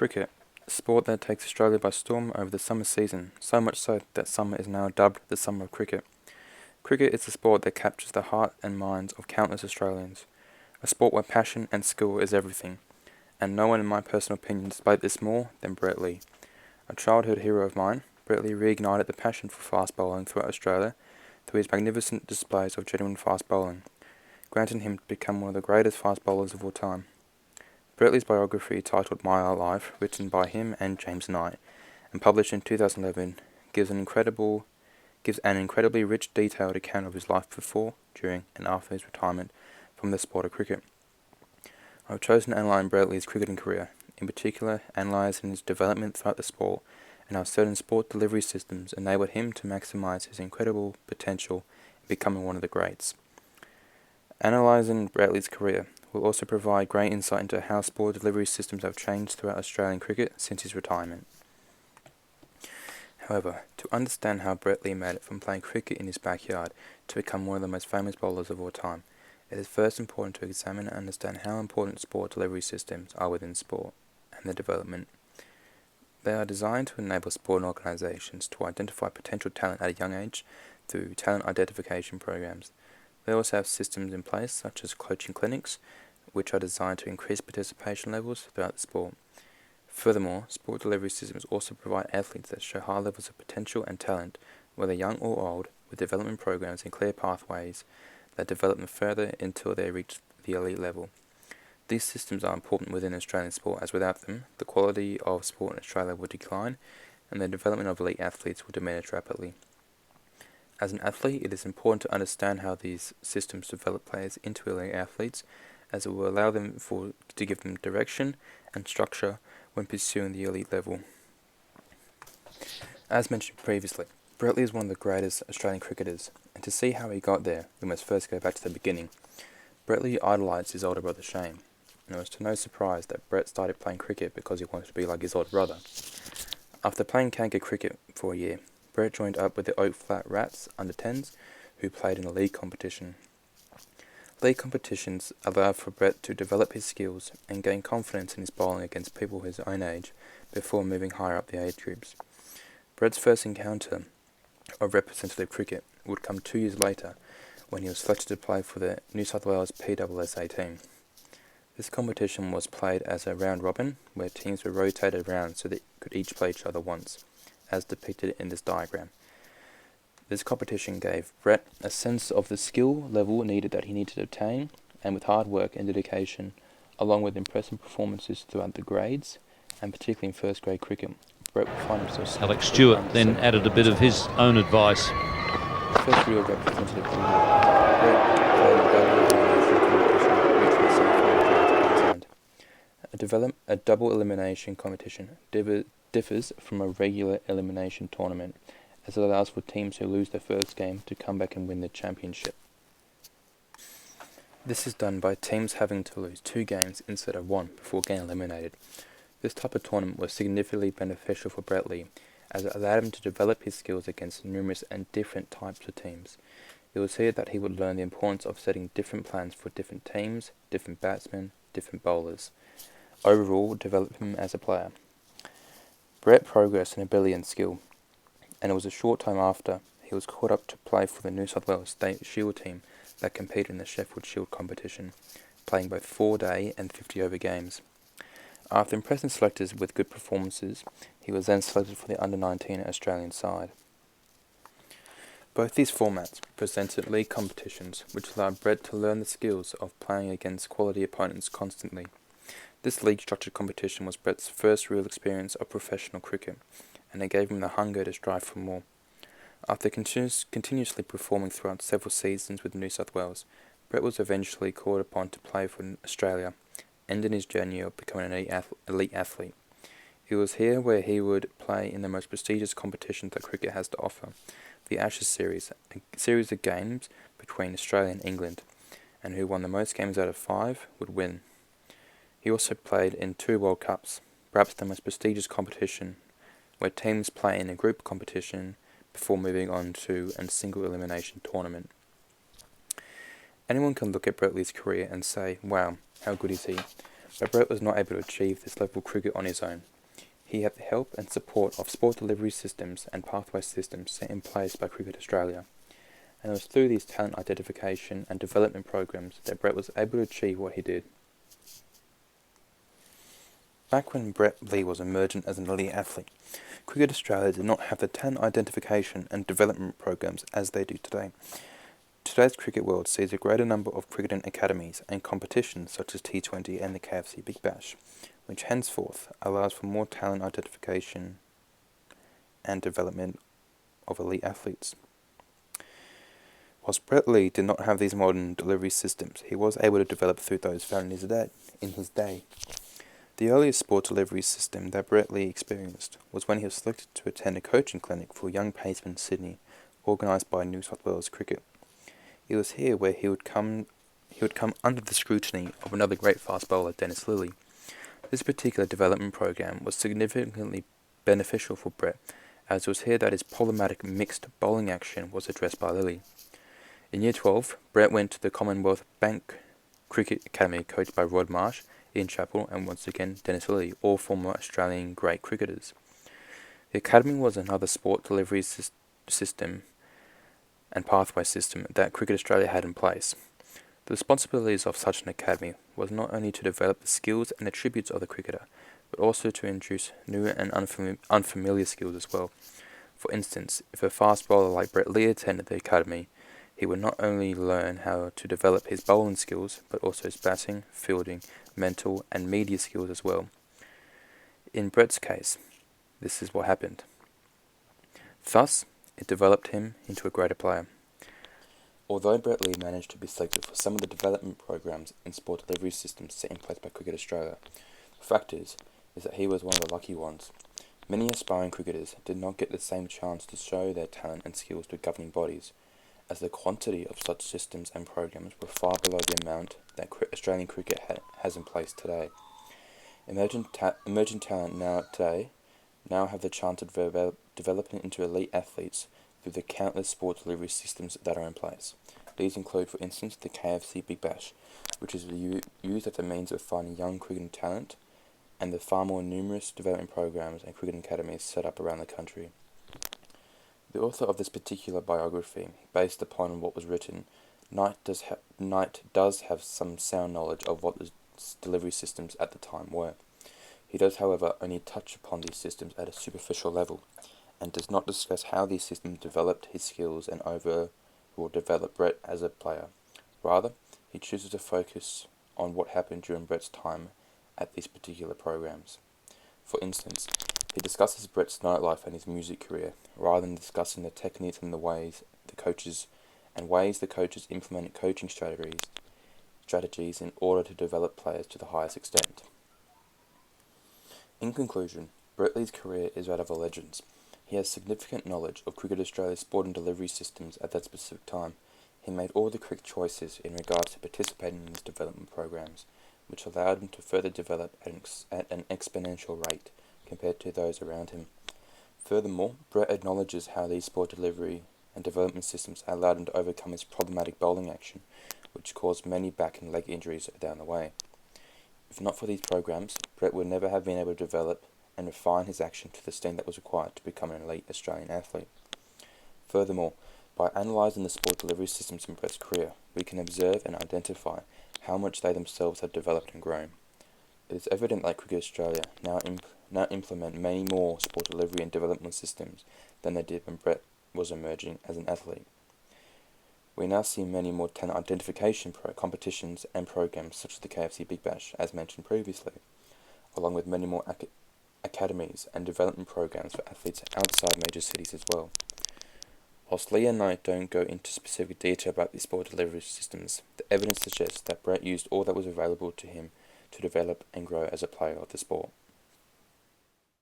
Cricket, a sport that takes Australia by storm over the summer season, so much so that summer is now dubbed the summer of cricket. Cricket is a sport that captures the heart and minds of countless Australians, a sport where passion and skill is everything, and no one in my personal opinion displayed this more than Brett Lee. A childhood hero of mine, Brett Lee reignited the passion for fast bowling throughout Australia through his magnificent displays of genuine fast bowling, granting him to become one of the greatest fast bowlers of all time. Brett Lee's biography, titled My Life, written by him and James Knight, and published in 2011, gives an incredibly rich, detailed account of his life before, during, and after his retirement from the sport of cricket. I've chosen to analyse Brett Lee's cricketing career, in particular analysing his development throughout the sport and how certain sport delivery systems enabled him to maximise his incredible potential in becoming one of the greats. Analysing Brett Lee's career will also provide great insight into how sport delivery systems have changed throughout Australian cricket since his retirement. However, to understand how Brett Lee made it from playing cricket in his backyard to become one of the most famous bowlers of all time, it is first important to examine and understand how important sport delivery systems are within sport and their development. They are designed to enable sporting organisations to identify potential talent at a young age through talent identification programs. They also have systems in place such as coaching clinics, which are designed to increase participation levels throughout the sport. Furthermore, sport delivery systems also provide athletes that show high levels of potential and talent, whether young or old, with development programs and clear pathways that develop them further until they reach the elite level. These systems are important within Australian sport, as without them, the quality of sport in Australia would decline and the development of elite athletes will diminish rapidly. As an athlete, it is important to understand how these systems develop players into elite athletes, as it will allow them to give them direction and structure when pursuing the elite level. As mentioned previously, Brett Lee is one of the greatest Australian cricketers, and to see how he got there, we must first go back to the beginning. Brett Lee idolised his older brother Shane, and it was to no surprise that Brett started playing cricket because he wanted to be like his older brother. After playing county cricket for a year, Brett joined up with the Oak Flat Rats under-10s, who played in a league competition. League competitions allowed for Brett to develop his skills and gain confidence in his bowling against people his own age before moving higher up the age groups. Brett's first encounter of representative cricket would come 2 years later when he was selected to play for the New South Wales PWSA team. This competition was played as a round robin, where teams were rotated around so they could each play each other once, as depicted in this diagram. This competition gave Brett a sense of the skill level needed that he needed to obtain, and with hard work and dedication, along with impressive performances throughout the grades, and particularly in first grade cricket, Brett would find himself... Alex Stewart then added a bit of his own advice. First real representative cricket, Brett played a double elimination competition, which was semi-final to Queensland. A double elimination competition differs from a regular elimination tournament, as it allows for teams who lose their first game to come back and win the championship. This is done by teams having to lose 2 games instead of 1 before getting eliminated. This type of tournament was significantly beneficial for Brett Lee, as it allowed him to develop his skills against numerous and different types of teams. It was here that he would learn the importance of setting different plans for different teams, different batsmen, different bowlers. Overall, develop him as a player. Brett progressed in ability and skill, and it was a short time after he was called up to play for the New South Wales State Shield team that competed in the Sheffield Shield competition, playing both 4-day and 50-over games. After impressing selectors with good performances, he was then selected for the under-19 Australian side. Both these formats presented league competitions, which allowed Brett to learn the skills of playing against quality opponents constantly. This league-structured competition was Brett's first real experience of professional cricket, and it gave him the hunger to strive for more. After continuously performing throughout several seasons with New South Wales, Brett was eventually called upon to play for Australia, ending his journey of becoming an elite athlete. It was here where he would play in the most prestigious competition that cricket has to offer, the Ashes series, a series of games between Australia and England, and who won the most games out of 5 would win. He also played in 2 World Cups, perhaps the most prestigious competition, where teams play in a group competition before moving on to a single elimination tournament. Anyone can look at Brett Lee's career and say, wow, how good is he? but Brett was not able to achieve this level of cricket on his own. He had the help and support of sport delivery systems and pathway systems set in place by Cricket Australia, and it was through these talent identification and development programs that Brett was able to achieve what he did. Back when Brett Lee was emergent as an elite athlete, Cricket Australia did not have the talent identification and development programs as they do today. Today's cricket world sees a greater number of cricketing academies and competitions such as T20 and the KFC Big Bash, which henceforth allows for more talent identification and development of elite athletes. Whilst Brett Lee did not have these modern delivery systems, he was able to develop through those found in his day. The earliest sport delivery system that Brett Lee experienced was when he was selected to attend a coaching clinic for young pacemen in Sydney, organised by New South Wales Cricket. It was here where he would come under the scrutiny of another great fast bowler, Dennis Lillee. This particular development program was significantly beneficial for Brett, as it was here that his problematic mixed bowling action was addressed by Lillee. In Year 12, Brett went to the Commonwealth Bank Cricket Academy coached by Rod Marsh, Ian Chappell and once again Dennis Lillee, all former Australian great cricketers. The academy was another sport delivery system and pathway system that Cricket Australia had in place. The responsibilities of such an academy was not only to develop the skills and attributes of the cricketer, but also to introduce new and unfamiliar skills as well. For instance, if a fast bowler like Brett Lee attended the academy, he would not only learn how to develop his bowling skills, but also his batting, fielding, mental and media skills as well. In Brett's case, this is what happened. Thus, it developed him into a greater player. Although Brett Lee managed to be selected for some of the development programs and sport delivery systems set in place by Cricket Australia, the fact is that he was one of the lucky ones. Many aspiring cricketers did not get the same chance to show their talent and skills to governing bodies, as the quantity of such systems and programs were far below the amount that Australian cricket has in place today. Emerging talent now have the chance of developing into elite athletes through the countless sport delivery systems that are in place. These include, for instance, the KFC Big Bash, which is used as a means of finding young cricketing talent, and the far more numerous development programs and cricketing academies set up around the country. The author of this particular biography, based upon what was written, Knight does have some sound knowledge of what the delivery systems at the time were. He does, however, only touch upon these systems at a superficial level, and does not discuss how these systems developed his skills and overall developed Brett as a player. Rather, he chooses to focus on what happened during Brett's time at these particular programs. For instance, he discusses Brett's nightlife and his music career, rather than discussing the techniques and the ways the coaches implemented coaching strategies in order to develop players to the highest extent. In conclusion, Brett Lee's career is that of a legend. He has significant knowledge of Cricket Australia's sport and delivery systems at that specific time. He made all the correct choices in regards to participating in these development programs, which allowed him to further develop at an exponential rate compared to those around him. Furthermore, Brett acknowledges how these sport delivery and development systems allowed him to overcome his problematic bowling action, which caused many back and leg injuries down the way. If not for these programs, Brett would never have been able to develop and refine his action to the extent that was required to become an elite Australian athlete. Furthermore, by analysing the sport delivery systems in Brett's career, we can observe and identify how much they themselves have developed and grown. It is evident that Cricket Australia now implement many more sport delivery and development systems than they did when Brett was emerging as an athlete. We now see many more talent identification competitions and programs such as the KFC Big Bash, as mentioned previously, along with many more academies and development programs for athletes outside major cities as well. Whilst Lee and I don't go into specific detail about these sport delivery systems, the evidence suggests that Brett used all that was available to him to develop and grow as a player of the sport.